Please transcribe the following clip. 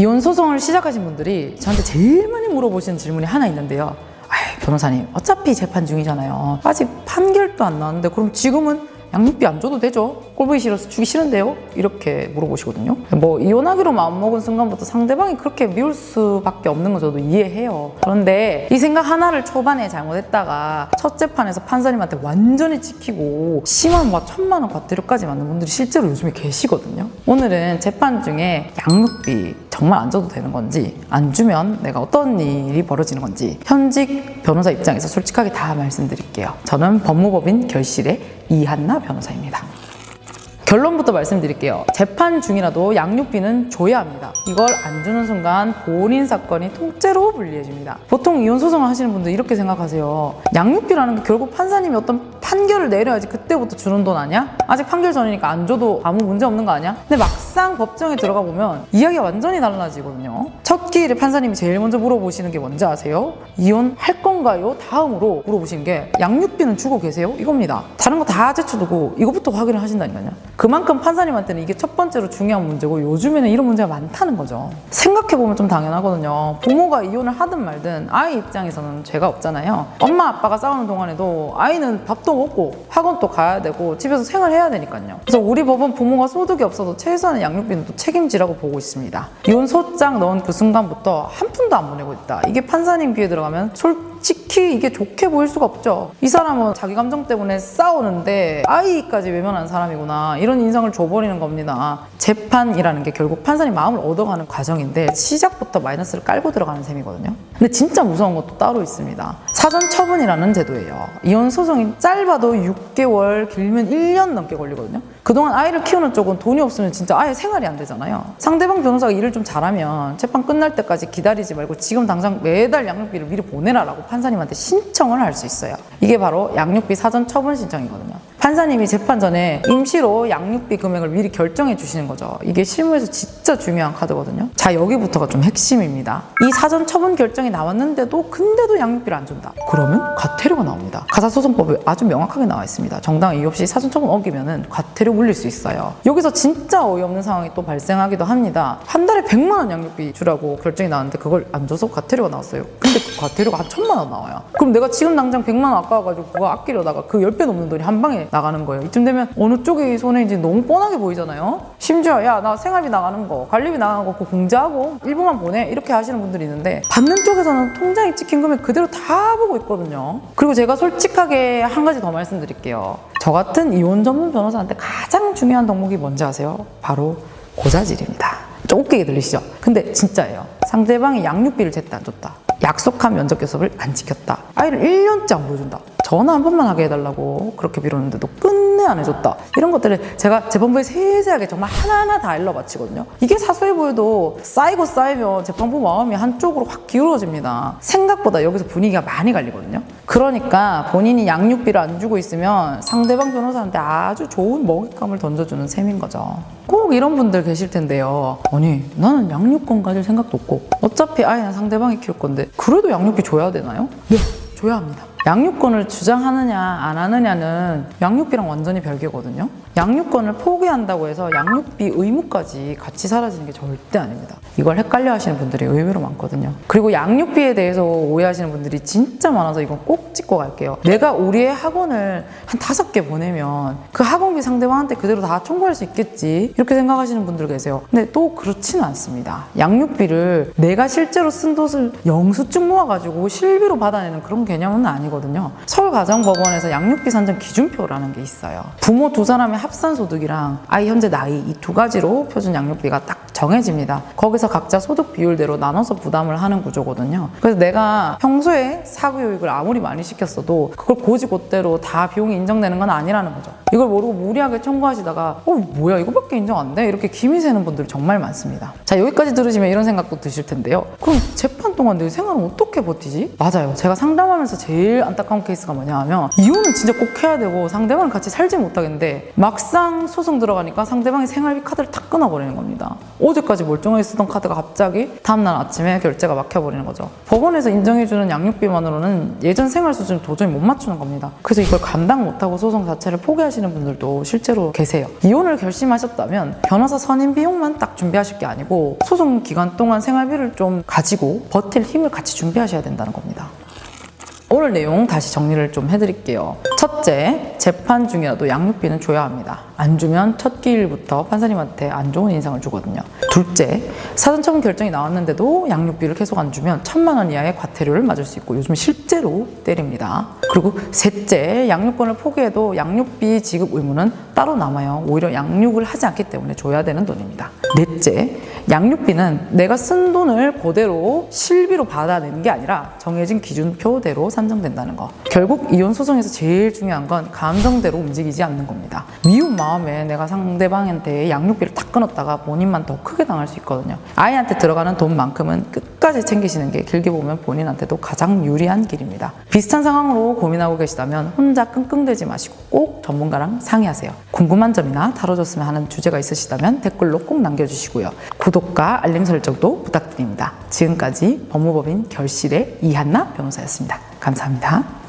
이혼 소송을 시작하신 분들이 저한테 제일 많이 물어보시는 질문이 하나 있는데요. 변호사님, 어차피 재판 중이잖아요. 아직 판결도 안 나왔는데 그럼 지금은 양육비 안 줘도 되죠? 꼴보기 싫어서 주기 싫은데요? 이렇게 물어보시거든요. 뭐 이혼하기로 마음먹은 순간부터 상대방이 그렇게 미울 수밖에 없는 거 저도 이해해요. 그런데 이 생각 하나를 초반에 잘못했다가 첫 재판에서 판사님한테 완전히 찍히고 심한 1,000만 원 과태료까지 맞는 분들이 실제로 요즘에 계시거든요. 오늘은 재판 중에 양육비 정말 안 줘도 되는 건지, 안 주면 내가 어떤 일이 벌어지는 건지 현직 변호사 입장에서 솔직하게 다 말씀드릴게요. 저는 법무법인 결실의 이한나 변호사입니다. 결론부터 말씀드릴게요. 재판 중이라도 양육비는 줘야 합니다. 이걸 안 주는 순간 본인 사건이 통째로 불리해집니다. 보통 이혼 소송을 하시는 분들 이렇게 생각하세요. 양육비라는 게 결국 판사님이 어떤 판결을 내려야지 그때부터 주는 돈 아니야? 아직 판결 전이니까 안 줘도 아무 문제 없는 거 아니야? 근데 막상 법정에 들어가 보면 이야기가 완전히 달라지거든요. 첫 기일에 판사님이 제일 먼저 물어보시는 게 뭔지 아세요? 이혼할 건가요? 다음으로 물어보시는 게 양육비는 주고 계세요? 이겁니다. 다른 거 다 제쳐두고 이거부터 확인을 하신다니까요. 그만큼 판사님한테는 이게 첫 번째로 중요한 문제고 요즘에는 이런 문제가 많다는 거죠. 생각해보면 좀 당연하거든요. 부모가 이혼을 하든 말든 아이 입장에서는 죄가 없잖아요. 엄마 아빠가 싸우는 동안에도 아이는 밥도 먹고 학원도 가야 되고 집에서 생활해야 되니까요. 그래서 우리 법은 부모가 소득이 없어도 최소한의 양육비는 또 책임지라고 보고 있습니다. 이혼 소장 넣은 그 순간부터 한 푼도 안 보내고 있다. 이게 판사님 귀에 들어가면 솔직히 이게 좋게 보일 수가 없죠. 이 사람은 자기 감정 때문에 싸우는데 아이까지 외면하는 사람이구나, 이런 인상을 줘버리는 겁니다. 재판이라는 게 결국 판사님 마음을 얻어가는 과정인데 시작부터 마이너스를 깔고 들어가는 셈이거든요. 근데 진짜 무서운 것도 따로 있습니다. 사전 처분이라는 제도예요. 이혼 소송이 짧아도 6개월, 길면 1년 넘게 걸리거든요. 그동안 아이를 키우는 쪽은 돈이 없으면 진짜 아예 생활이 안 되잖아요. 상대방 변호사가 일을 좀 잘하면 재판 끝날 때까지 기다리지 말고 지금 당장 매달 양육비를 미리 보내라라고 판사님한테 신청을 할 수 있어요. 이게 바로 양육비 사전 처분 신청이거든요. 판사님이 재판 전에 임시로 양육비 금액을 미리 결정해 주시는 거죠. 이게 실무에서 진짜 중요한 카드거든요. 자, 여기부터가 좀 핵심입니다. 이 사전 처분 결정이 나왔는데도 근데도 양육비를 안 준다. 그러면 과태료가 나옵니다. 가사소송법에 아주 명확하게 나와 있습니다. 정당 이유 없이 사전 처분 어기면은 과태료 물릴 수 있어요. 여기서 진짜 어이없는 상황이 또 발생하기도 합니다. 한 달에 100만 원 양육비 주라고 결정이 나왔는데 그걸 안 줘서 과태료가 나왔어요. 근데 그 과태료가 한 1,000만 원 나와요. 그럼 내가 지금 당장 100만 원 아까워가지고 그거 아끼려다가 그 10배 넘는 돈이 한 방에 나가는 거예요. 이쯤 되면 어느 쪽이 손해인지 너무 뻔하게 보이잖아요. 심지어 야, 나 생활비 나가는 거, 관리비 나가는 거 그거 공제하고 일부만 보내, 이렇게 하시는 분들이 있는데 받는 쪽에서는 통장에 찍힌 금액 그대로 다 보고 있거든요. 그리고 제가 솔직하게 한 가지 더 말씀드릴게요. 저 같은 이혼 전문 변호사한테 가장 중요한 덕목이 뭔지 아세요? 바로 고자질입니다. 좀 웃기게 들리시죠? 근데 진짜예요. 상대방이 양육비를 제때 안 줬다, 약속한 면접 교섭을 안 지켰다, 아이를 1년째 안 보여준다, 전화 한 번만 하게 해달라고 그렇게 빌었는데도 끝내 안 해줬다, 이런 것들을 제가 재판부에 세세하게 정말 하나하나 다 일러 바치거든요. 이게 사소해 보여도 쌓이고 쌓이면 재판부 마음이 한쪽으로 확 기울어집니다. 생각보다 여기서 분위기가 많이 갈리거든요. 그러니까 본인이 양육비를 안 주고 있으면 상대방 변호사한테 아주 좋은 먹잇감을 던져주는 셈인 거죠. 꼭 이런 분들 계실 텐데요. 아니, 나는 양육권 가질 생각도 없고 어차피 아이는 상대방이 키울 건데 그래도 양육비 줘야 되나요? 네, 줘야 합니다. 양육권을 주장하느냐 안 하느냐는 양육비랑 완전히 별개거든요. 양육권을 포기한다고 해서 양육비 의무까지 같이 사라지는 게 절대 아닙니다. 이걸 헷갈려 하시는 분들이 의외로 많거든요. 그리고 양육비에 대해서 오해하시는 분들이 진짜 많아서 이건 꼭 짚고 갈게요. 내가 우리의 학원을 한 5개 보내면 그 학원비 상대방한테 그대로 다 청구할 수 있겠지, 이렇게 생각하시는 분들 계세요. 근데 또 그렇지는 않습니다. 양육비를 내가 실제로 쓴 돈을 영수증 모아가지고 실비로 받아내는 그런 개념은 아니거든요. 서울가정법원에서 양육비 산정 기준표라는 게 있어요. 부모 두 사람의 합산 소득이랑 아이 현재 나이, 이 두 가지로 표준 양육비가 딱 정해집니다. 거기서 각자 소득 비율대로 나눠서 부담을 하는 구조거든요. 그래서 내가 평소에 사교육을 아무리 많이 시켰어도 그걸 고지고대로 다 비용이 인정되는 건 아니라는 거죠. 이걸 모르고 무리하게 청구하시다가 뭐야 이거밖에 인정 안 돼? 이렇게 김이 새는 분들이 정말 많습니다. 자, 여기까지 들으시면 이런 생각도 드실 텐데요. 그럼 재판 동안 내 생활은 어떻게 버티지? 맞아요. 제가 상담하면서 제일 안타까운 케이스가 뭐냐 하면 이혼은 진짜 꼭 해야 되고 상대방은 같이 살지 못하겠는데 막상 소송 들어가니까 상대방이 생활비 카드를 탁 끊어버리는 겁니다. 어제까지 멀쩡하게 쓰던 카드가 갑자기 다음날 아침에 결제가 막혀버리는 거죠. 법원에서 인정해주는 양육비만으로는 예전 생활 수준을 도저히 못 맞추는 겁니다. 그래서 이걸 감당 못하고 소송 자체를 포기하시는 분들도 실제로 계세요. 이혼을 결심하셨다면 변호사 선임 비용만 딱 준비하실 게 아니고 소송 기간 동안 생활비를 좀 가지고 버틸 힘을 같이 준비하셔야 된다는 겁니다. 오늘 내용 다시 정리를 좀 해드릴게요. 첫째, 재판 중이라도 양육비는 줘야 합니다. 안 주면 첫 기일부터 판사님한테 안 좋은 인상을 주거든요. 둘째, 사전처분 결정이 나왔는데도 양육비를 계속 안 주면 1,000만 원 이하의 과태료를 맞을 수 있고 요즘 실제로 때립니다. 그리고 셋째, 양육권을 포기해도 양육비 지급 의무는 따로 남아요. 오히려 양육을 하지 않기 때문에 줘야 되는 돈입니다. 넷째, 양육비는 내가 쓴 돈을 그대로 실비로 받아내는 게 아니라 정해진 기준표대로 산정된다는 거. 결국 이혼 소송에서 제일 중요한 건 감정대로 움직이지 않는 겁니다. 미운 마음에 내가 상대방한테 양육비를 다 끊었다가 본인만 더 크게 당할 수 있거든요. 아이한테 들어가는 돈만큼은 끝까지 챙기시는 게 길게 보면 본인한테도 가장 유리한 길입니다. 비슷한 상황으로 고민하고 계시다면 혼자 끙끙대지 마시고 꼭 전문가랑 상의하세요. 궁금한 점이나 다뤄줬으면 하는 주제가 있으시다면 댓글로 꼭 남겨주시고요. 구독과 알림 설정도 부탁드립니다. 지금까지 법무법인 결실의 이한나 변호사였습니다. 감사합니다.